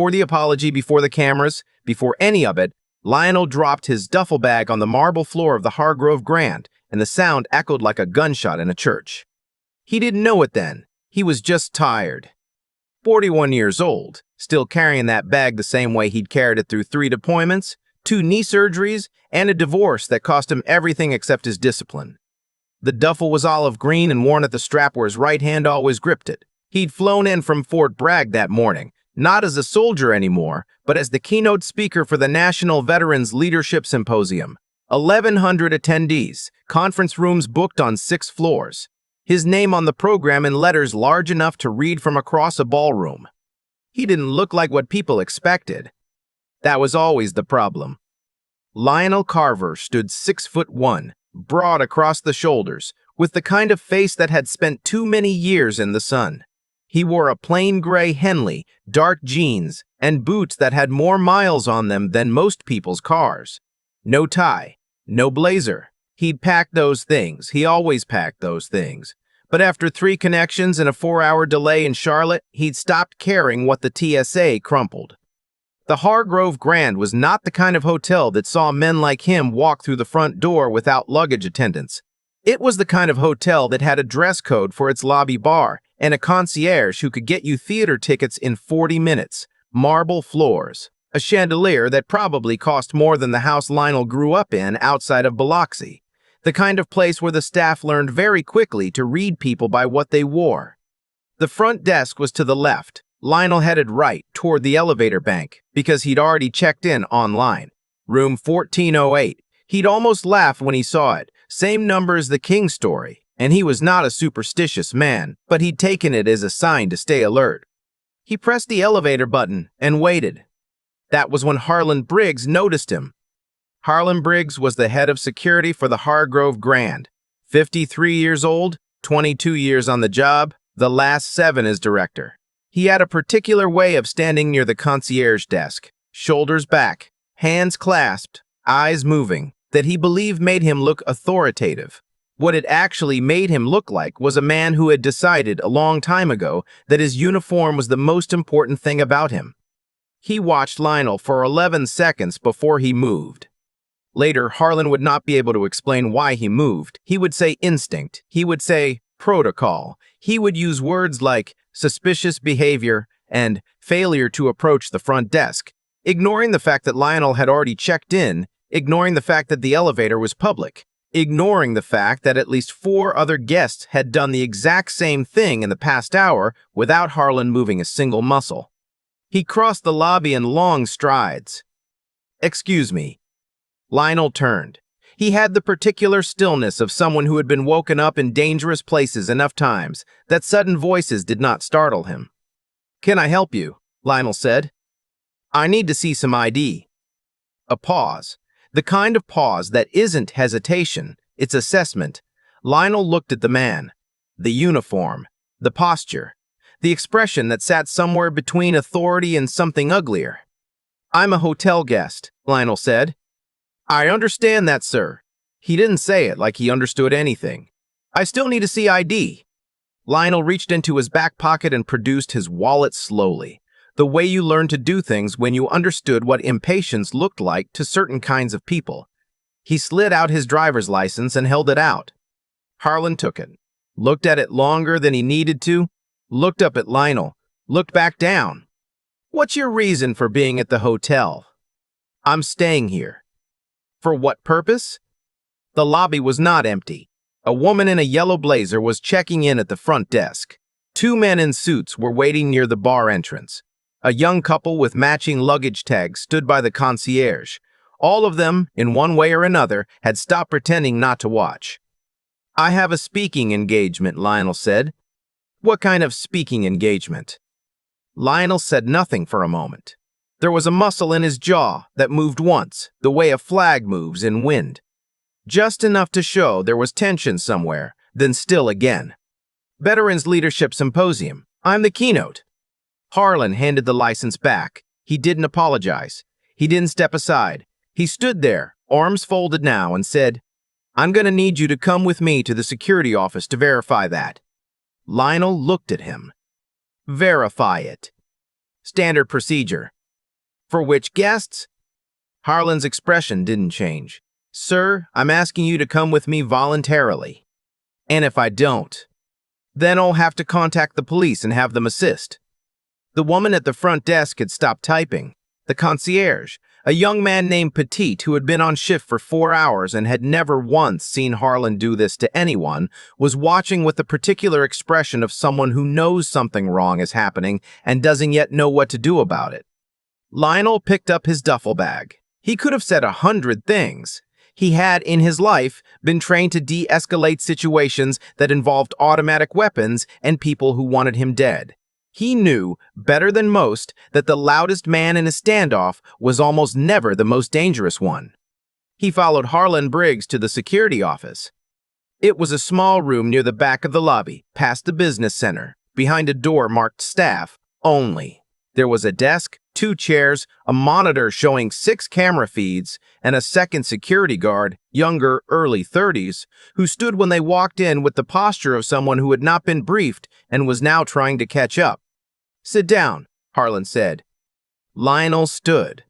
Before the apology, before the cameras, before any of it, Lionel dropped his duffel bag on the marble floor of the Hargrove Grand, and the sound echoed like a gunshot in a church. He didn't know it then. He was just tired. 41 years old, still carrying that bag the same way he'd carried it through 3 deployments, 2 knee surgeries, and a divorce that cost him everything except his discipline. The duffel was olive green and worn at the strap where his right hand always gripped it. He'd flown in from Fort Bragg that morning, not as a soldier anymore, but as the keynote speaker for the National Veterans Leadership Symposium. 1,100 attendees, conference rooms booked on 6 floors. His name on the program in letters large enough to read from across a ballroom. He didn't look like what people expected. That was always the problem. Lionel Carver stood 6'1", broad across the shoulders, with the kind of face that had spent too many years in the sun. He wore a plain gray Henley, dark jeans, and boots that had more miles on them than most people's cars. No tie, no blazer. He'd packed those things. He always packed those things. But after 3 connections and a 4-hour delay in Charlotte, he'd stopped caring what the TSA crumpled. The Hargrove Grand was not the kind of hotel that saw men like him walk through the front door without luggage attendants. It was the kind of hotel that had a dress code for its lobby bar and a concierge who could get you theater tickets in 40 minutes, marble floors, a chandelier that probably cost more than the house Lionel grew up in outside of Biloxi, the kind of place where the staff learned very quickly to read people by what they wore. The front desk was to the left. Lionel headed right toward the elevator bank because he'd already checked in online. Room 1408. He'd almost laughed when he saw it. Same number as the King story. And he was not a superstitious man, but he'd taken it as a sign to stay alert. He pressed the elevator button and waited. That was when Harlan Briggs noticed him. Harlan Briggs was the head of security for the Hargrove Grand. 53 years old, 22 years on the job, the last 7 as director. He had a particular way of standing near the concierge desk, shoulders back, hands clasped, eyes moving, that he believed made him look authoritative. What it actually made him look like was a man who had decided a long time ago that his uniform was the most important thing about him. He watched Lionel for 11 seconds before he moved. Later, Harlan would not be able to explain why he moved. He would say instinct. He would say protocol. He would use words like suspicious behavior and failure to approach the front desk, ignoring the fact that Lionel had already checked in, ignoring the fact that the elevator was public, ignoring the fact that at least 4 other guests had done the exact same thing in the past hour without Harlan moving a single muscle. He crossed the lobby in long strides. "Excuse me." Lionel turned. He had the particular stillness of someone who had been woken up in dangerous places enough times that sudden voices did not startle him. "Can I help you?" Lionel said. "I need to see some ID." A pause. The kind of pause that isn't hesitation, it's assessment. Lionel looked at the man, the uniform, the posture, the expression that sat somewhere between authority and something uglier. "I'm a hotel guest," Lionel said. "I understand that, sir." He didn't say it like he understood anything. "I still need to see ID." Lionel reached into his back pocket and produced his wallet slowly, the way you learned to do things when you understood what impatience looked like to certain kinds of people. He slid out his driver's license and held it out. Harlan took it, looked at it longer than he needed to, looked up at Lionel, looked back down. "What's your reason for being at the hotel?" "I'm staying here." "For what purpose?" The lobby was not empty. A woman in a yellow blazer was checking in at the front desk. 2 men in suits were waiting near the bar entrance. A young couple with matching luggage tags stood by the concierge. All of them, in one way or another, had stopped pretending not to watch. "I have a speaking engagement," Lionel said. "What kind of speaking engagement?" Lionel said nothing for a moment. There was a muscle in his jaw that moved once, the way a flag moves in wind. Just enough to show there was tension somewhere, then still again. "Veterans Leadership Symposium. I'm the keynote." Harlan handed the license back. He didn't apologize. He didn't step aside. He stood there, arms folded now, and said, "I'm going to need you to come with me to the security office to verify that." Lionel looked at him. "Verify it." Standard procedure. For which guests? Harlan's expression didn't change. Sir, I'm asking you to come with me voluntarily. And if I don't, then I'll have to contact the police and have them assist. The woman at the front desk had stopped typing. The concierge, a young man named Petit who had been on shift for 4 hours and had never once seen Harlan do this to anyone, was watching with the particular expression of someone who knows something wrong is happening and doesn't yet know what to do about it. Lionel picked up his duffel bag. He could have said 100 things. He had, in his life, been trained to de-escalate situations that involved automatic weapons and people who wanted him dead. He knew, better than most, that the loudest man in a standoff was almost never the most dangerous one. He followed Harlan Briggs to the security office. It was a small room near the back of the lobby, past the business center, behind a door marked Staff Only. There was a desk, 2 chairs, a monitor showing 6 camera feeds, and a second security guard, younger, early 30s, who stood when they walked in with the posture of someone who had not been briefed and was now trying to catch up. Sit down, Harlan said. Lionel stood.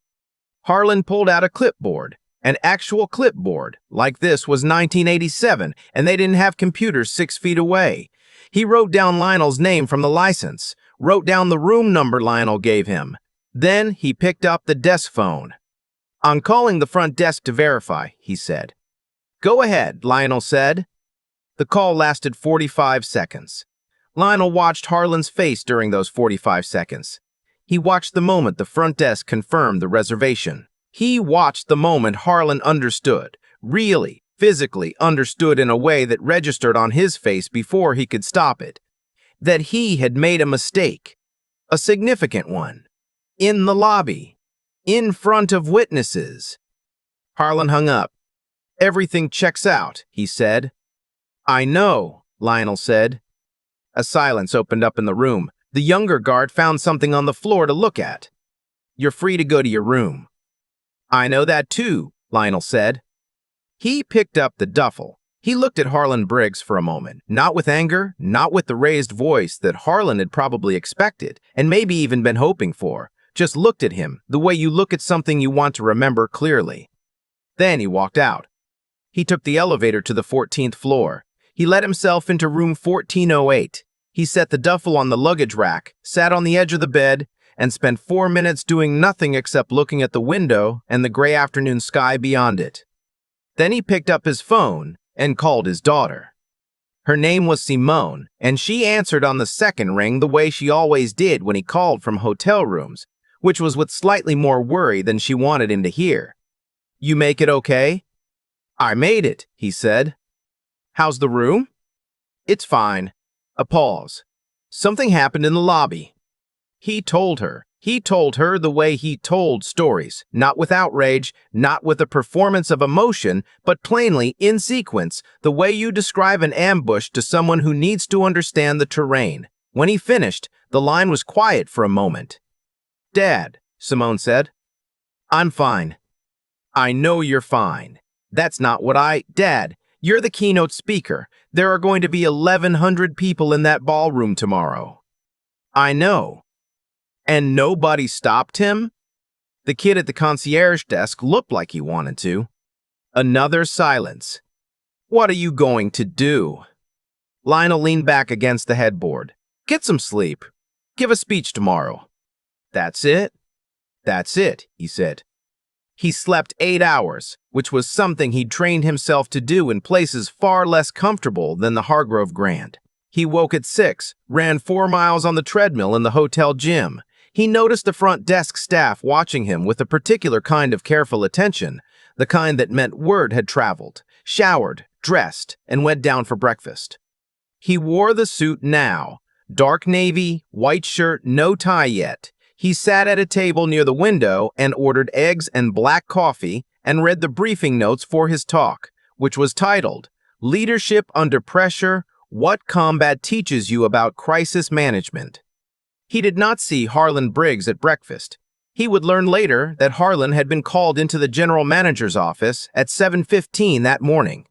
Harlan pulled out a clipboard. An actual clipboard, like this, was 1987, and they didn't have computers 6 feet away. He wrote down Lionel's name from the license, wrote down the room number Lionel gave him. Then he picked up the desk phone. I'm calling the front desk to verify, he said. Go ahead, Lionel said. The call lasted 45 seconds. Lionel watched Harlan's face during those 45 seconds. He watched the moment the front desk confirmed the reservation. He watched the moment Harlan understood, really, physically understood in a way that registered on his face before he could stop it. That he had made a mistake, a significant one, in the lobby, in front of witnesses. Harlan hung up. Everything checks out, he said. I know, Lionel said. A silence opened up in the room. The younger guard found something on the floor to look at. You're free to go to your room. I know that too, Lionel said. He picked up the duffel. He looked at Harlan Briggs for a moment, not with anger, not with the raised voice that Harlan had probably expected, and maybe even been hoping for. Just looked at him, the way you look at something you want to remember clearly. Then he walked out. He took the elevator to the 14th floor. He let himself into room 1408. He set the duffel on the luggage rack, sat on the edge of the bed, and spent 4 minutes doing nothing except looking at the window and the gray afternoon sky beyond it. Then he picked up his phone and called his daughter. Her name was Simone, and she answered on the second ring the way she always did when he called from hotel rooms, which was with slightly more worry than she wanted him to hear. You make it okay? I made it, he said. How's the room? It's fine. A pause. Something happened in the lobby. He told her the way he told stories, not with outrage, not with a performance of emotion, but plainly, in sequence, the way you describe an ambush to someone who needs to understand the terrain. When he finished, the line was quiet for a moment. Dad, Simone said. I'm fine. I know you're fine. That's not what Dad, you're the keynote speaker. There are going to be 1,100 people in that ballroom tomorrow. I know. And nobody stopped him? The kid at the concierge desk looked like he wanted to. Another silence. What are you going to do? Lionel leaned back against the headboard. Get some sleep. Give a speech tomorrow. That's it? That's it, he said. He slept 8 hours, which was something he'd trained himself to do in places far less comfortable than the Hargrove Grand. He woke at 6, ran 4 miles on the treadmill in the hotel gym. He noticed the front desk staff watching him with a particular kind of careful attention, the kind that meant word had traveled, showered, dressed, and went down for breakfast. He wore the suit now, dark navy, white shirt, no tie yet. He sat at a table near the window and ordered eggs and black coffee and read the briefing notes for his talk, which was titled, Leadership Under Pressure, What Combat Teaches You About Crisis Management. He did not see Harlan Briggs at breakfast. He would learn later that Harlan had been called into the general manager's office at 7:15 that morning.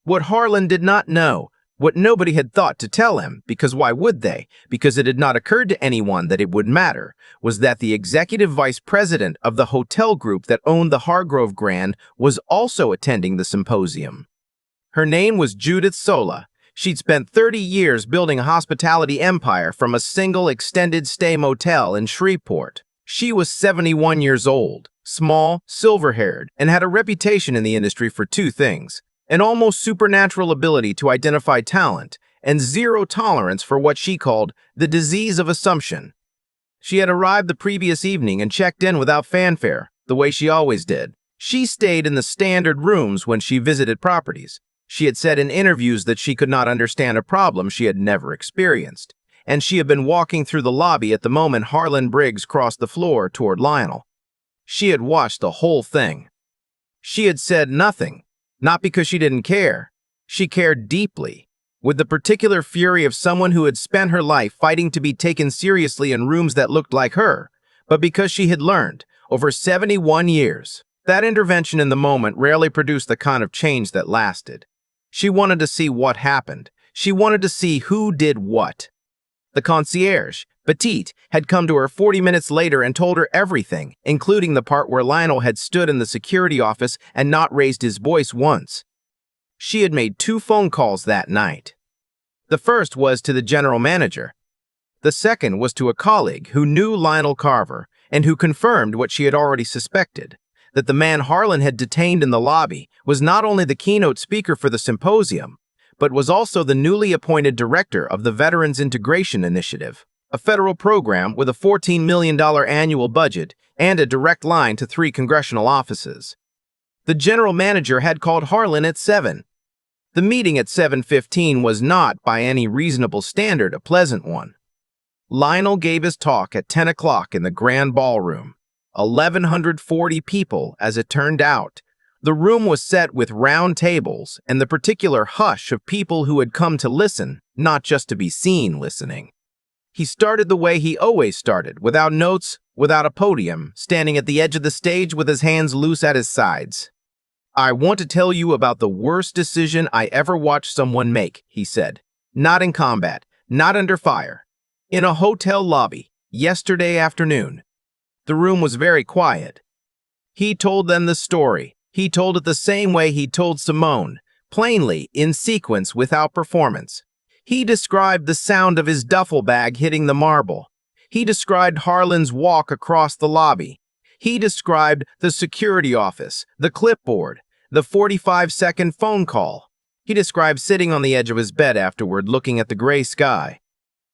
What Harlan did not know, What nobody had thought to tell him, because why would they? Because it had not occurred to anyone that it would matter, was that the executive vice president of the hotel group that owned the Hargrove Grand was also attending the symposium. Her name was Judith Sola. She'd spent 30 years building a hospitality empire from a single extended stay motel in Shreveport. She was 71 years old, small, silver-haired, and had a reputation in the industry for two things: an almost supernatural ability to identify talent, and zero tolerance for what she called the disease of assumption. She had arrived the previous evening and checked in without fanfare, the way she always did. She stayed in the standard rooms when she visited properties. She had said in interviews that she could not understand a problem she had never experienced, and she had been walking through the lobby at the moment Harlan Briggs crossed the floor toward Lionel. She had watched the whole thing. She had said nothing. Not because she didn't care. She cared deeply, with the particular fury of someone who had spent her life fighting to be taken seriously in rooms that looked like her, but because she had learned, over 71 years, that intervention in the moment rarely produced the kind of change that lasted. She wanted to see what happened. She wanted to see who did what. The concierge, Petite, had come to her 40 minutes later and told her everything, including the part where Lionel had stood in the security office and not raised his voice once. She had made 2 phone calls that night. The first was to the general manager. The second was to a colleague who knew Lionel Carver and who confirmed what she had already suspected, that the man Harlan had detained in the lobby was not only the keynote speaker for the symposium, but was also the newly appointed director of the Veterans Integration Initiative, a federal program with a $14 million annual budget and a direct line to 3 congressional offices. The general manager had called Harlan at 7. The meeting at 7:15 was not, by any reasonable standard, a pleasant one. Lionel gave his talk at 10 o'clock in the grand ballroom. 1,140 people, as it turned out. The room was set with round tables and the particular hush of people who had come to listen, not just to be seen listening. He started the way he always started, without notes, without a podium, standing at the edge of the stage with his hands loose at his sides. "I want to tell you about the worst decision I ever watched someone make," he said. "Not in combat, not under fire. In a hotel lobby, yesterday afternoon." The room was very quiet. He told them the story. He told it the same way he told Simone, plainly, in sequence, without performance. He described the sound of his duffel bag hitting the marble. He described Harlan's walk across the lobby. He described the security office, the clipboard, the 45-second phone call. He described sitting on the edge of his bed afterward, looking at the gray sky.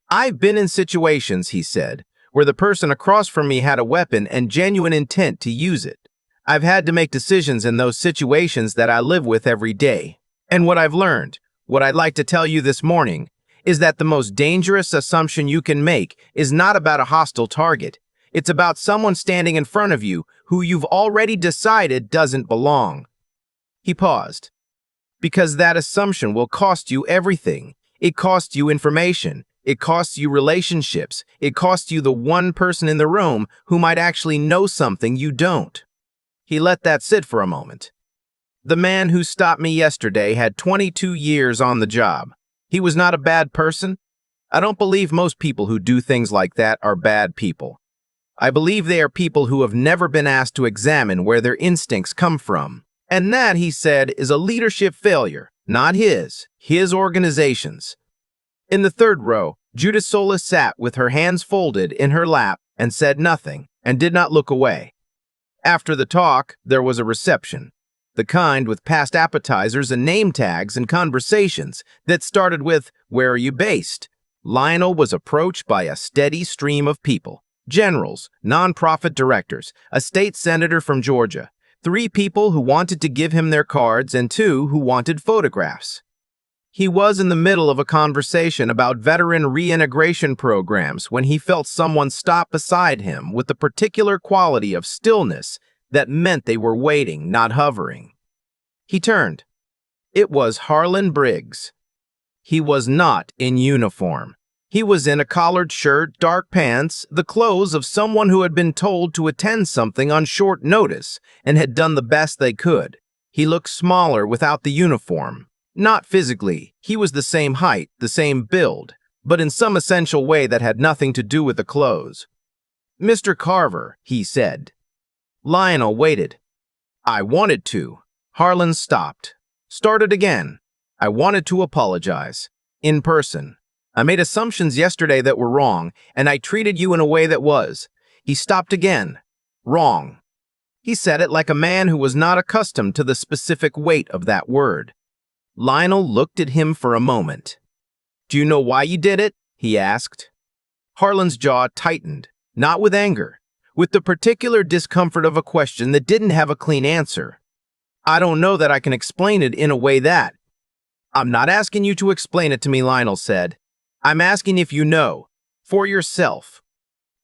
"I've been in situations," he said, "where the person across from me had a weapon and genuine intent to use it. I've had to make decisions in those situations that I live with every day. And what I've learned, what I'd like to tell you this morning, is that the most dangerous assumption you can make is not about a hostile target. It's about someone standing in front of you who you've already decided doesn't belong." He paused. "Because that assumption will cost you everything. It costs you information. It costs you relationships. It costs you the one person in the room who might actually know something you don't." He let that sit for a moment. "The man who stopped me yesterday had 22 years on the job. He was not a bad person. I don't believe most people who do things like that are bad people. I believe they are people who have never been asked to examine where their instincts come from. And that," he said, "is a leadership failure, not his organization's." In the third row, Judith Solis sat with her hands folded in her lap and said nothing, and did not look away. After the talk, there was a reception, the kind with past appetizers and name tags and conversations that started with, "Where are you based?" Lionel was approached by a steady stream of people: generals, nonprofit directors, a state senator from Georgia, 3 people who wanted to give him their cards and 2 who wanted photographs. He was in the middle of a conversation about veteran reintegration programs when he felt someone stop beside him with the particular quality of stillness that meant they were waiting, not hovering. He turned. It was Harlan Briggs. He was not in uniform. He was in a collared shirt, dark pants, the clothes of someone who had been told to attend something on short notice and had done the best they could. He looked smaller without the uniform, Not physically, he was the same height, the same build, but in some essential way that had nothing to do with the clothes. "Mr. Carver," he said. Lionel waited. "I wanted to." Harlan stopped. Started again. "I wanted to apologize. In person. I made assumptions yesterday that were wrong, and I treated you in a way that was." He stopped again. "Wrong." He said it like a man who was not accustomed to the specific weight of that word. Lionel looked at him for a moment. "Do you know why you did it?" he asked. Harlan's jaw tightened, not with anger, with the particular discomfort of a question that didn't have a clean answer. "I don't know that I can explain it in a way that—" "I'm not asking you to explain it to me," Lionel said. "I'm asking if you know, for yourself."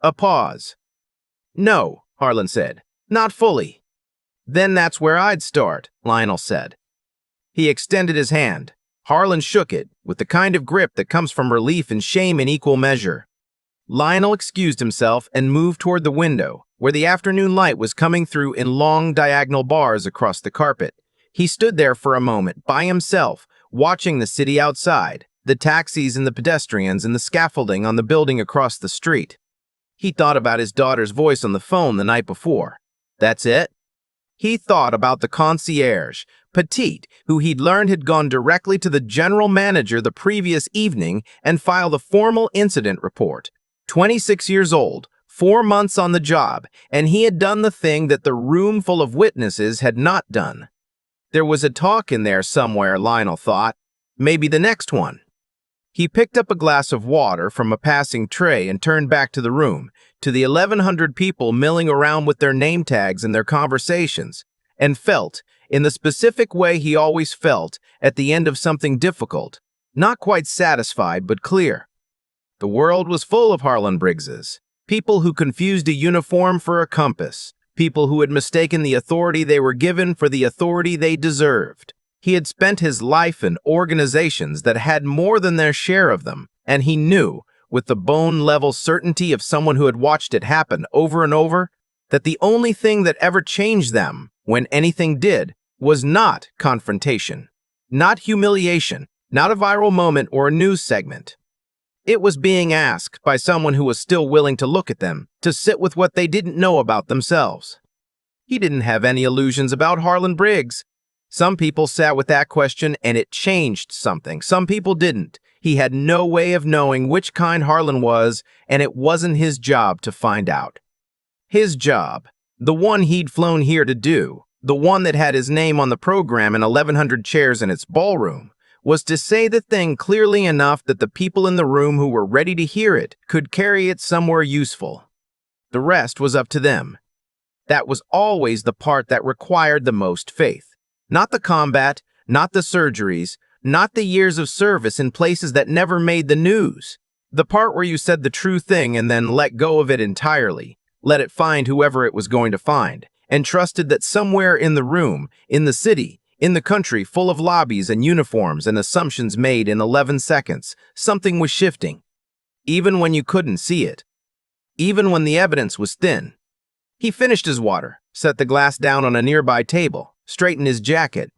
A pause. "No," Harlan said, "not fully." "Then that's where I'd start," Lionel said. He extended his hand. Harlan shook it, with the kind of grip that comes from relief and shame in equal measure. Lionel excused himself and moved toward the window, where the afternoon light was coming through in long diagonal bars across the carpet. He stood there for a moment, by himself, watching the city outside, the taxis and the pedestrians and the scaffolding on the building across the street. He thought about his daughter's voice on the phone the night before. That's it. He thought about the concierge, Petite, who he'd learned had gone directly to the general manager the previous evening and filed a formal incident report. 26 years old, 4 months on the job, and he had done the thing that the room full of witnesses had not done. There was a talk in there somewhere, Lionel thought. Maybe the next one. He picked up a glass of water from a passing tray and turned back to the room, to the 1,100 people milling around with their name tags and their conversations, and felt, in the specific way he always felt, at the end of something difficult, not quite satisfied but clear. The world was full of Harlan Briggses, people who confused a uniform for a compass, people who had mistaken the authority they were given for the authority they deserved. He had spent his life in organizations that had more than their share of them, and he knew, with the bone-level certainty of someone who had watched it happen over and over, that the only thing that ever changed them, when anything did, was not confrontation, not humiliation, not a viral moment or a news segment. It was being asked by someone who was still willing to look at them, to sit with what they didn't know about themselves. He didn't have any illusions about Harlan Briggs. Some people sat with that question and it changed something. Some people didn't. He had no way of knowing which kind Harlan was, and it wasn't his job to find out. His job, the one he'd flown here to do, the one that had his name on the program and 1,100 chairs in its ballroom, was to say the thing clearly enough that the people in the room who were ready to hear it could carry it somewhere useful. The rest was up to them. That was always the part that required the most faith. Not the combat, not the surgeries, not the years of service in places that never made the news. The part where you said the true thing and then let go of it entirely, let it find whoever it was going to find, and trusted that somewhere in the room, in the city, in the country full of lobbies and uniforms and assumptions made in 11 seconds, something was shifting. Even when you couldn't see it. Even when the evidence was thin. He finished his water, set the glass down on a nearby table, straightened his jacket.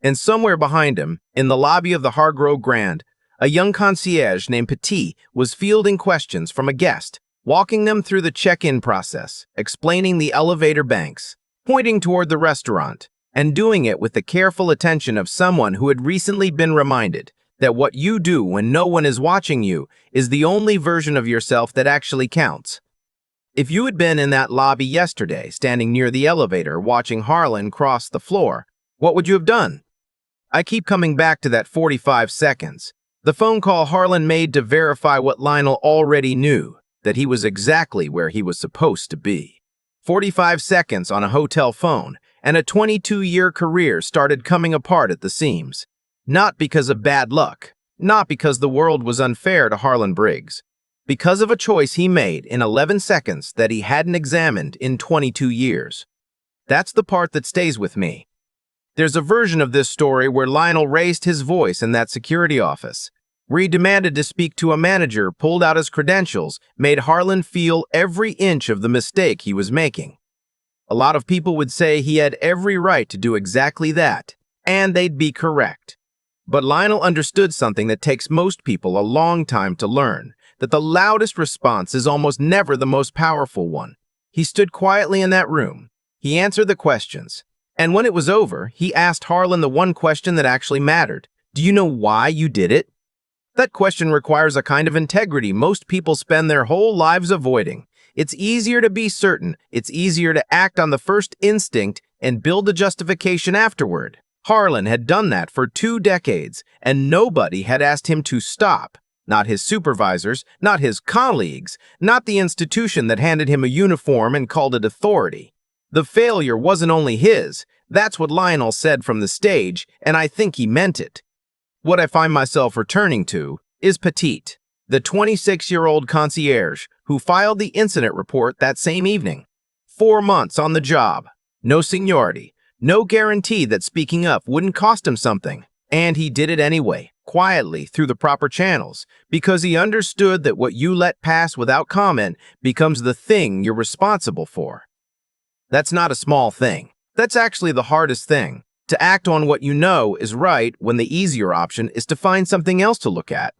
And somewhere behind him, in the lobby of the Hargrove Grand, a young concierge named Petit was fielding questions from a guest, walking them through the check-in process, explaining the elevator banks, pointing toward the restaurant, and doing it with the careful attention of someone who had recently been reminded that what you do when no one is watching you is the only version of yourself that actually counts. If you had been in that lobby yesterday, standing near the elevator, watching Harlan cross the floor, what would you have done? I keep coming back to that 45 seconds. The phone call Harlan made to verify what Lionel already knew, that he was exactly where he was supposed to be. 45 seconds on a hotel phone, and a 22-year career started coming apart at the seams. Not because of bad luck, not because the world was unfair to Harlan Briggs, because of a choice he made in 11 seconds that he hadn't examined in 22 years. That's the part that stays with me. There's a version of this story where Lionel raised his voice in that security office, where he demanded to speak to a manager, pulled out his credentials, made Harlan feel every inch of the mistake he was making. A lot of people would say he had every right to do exactly that, and they'd be correct. But Lionel understood something that takes most people a long time to learn, that the loudest response is almost never the most powerful one. He stood quietly in that room. He answered the questions. And when it was over, he asked Harlan the one question that actually mattered. Do you know why you did it? That question requires a kind of integrity most people spend their whole lives avoiding. It's easier to be certain. It's easier to act on the first instinct and build a justification afterward. Harlan had done that for 2 decades, and nobody had asked him to stop. Not his supervisors, not his colleagues, not the institution that handed him a uniform and called it authority. The failure wasn't only his. That's what Lionel said from the stage, and I think he meant it. What I find myself returning to is Petite, the 26-year-old concierge who filed the incident report that same evening. 4 months on the job, no seniority, no guarantee that speaking up wouldn't cost him something. And he did it anyway, quietly through the proper channels, because he understood that what you let pass without comment becomes the thing you're responsible for. That's not a small thing. That's actually the hardest thing. To act on what you know is right when the easier option is to find something else to look at.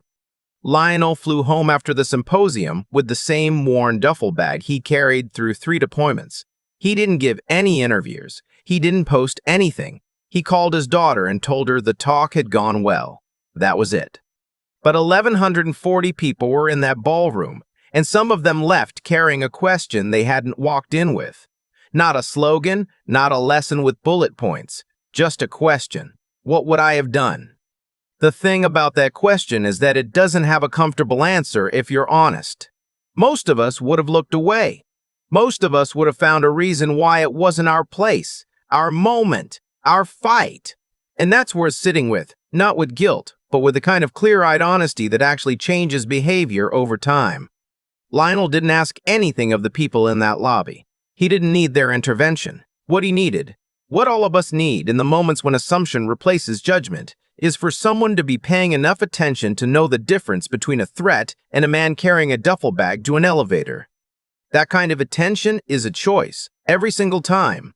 Lionel flew home after the symposium with the same worn duffel bag he carried through 3 deployments. He didn't give any interviews. He didn't post anything. He called his daughter and told her the talk had gone well. That was it. But 1,140 people were in that ballroom, and some of them left carrying a question they hadn't walked in with. Not a slogan, not a lesson with bullet points, just a question. What would I have done? The thing about that question is that it doesn't have a comfortable answer if you're honest. Most of us would have looked away. Most of us would have found a reason why it wasn't our place, our moment, our fight. And that's worth sitting with, not with guilt, but with the kind of clear-eyed honesty that actually changes behavior over time. Lionel didn't ask anything of the people in that lobby. He didn't need their intervention. What he needed, what all of us need in the moments when assumption replaces judgment, is for someone to be paying enough attention to know the difference between a threat and a man carrying a duffel bag to an elevator. That kind of attention is a choice, every single time.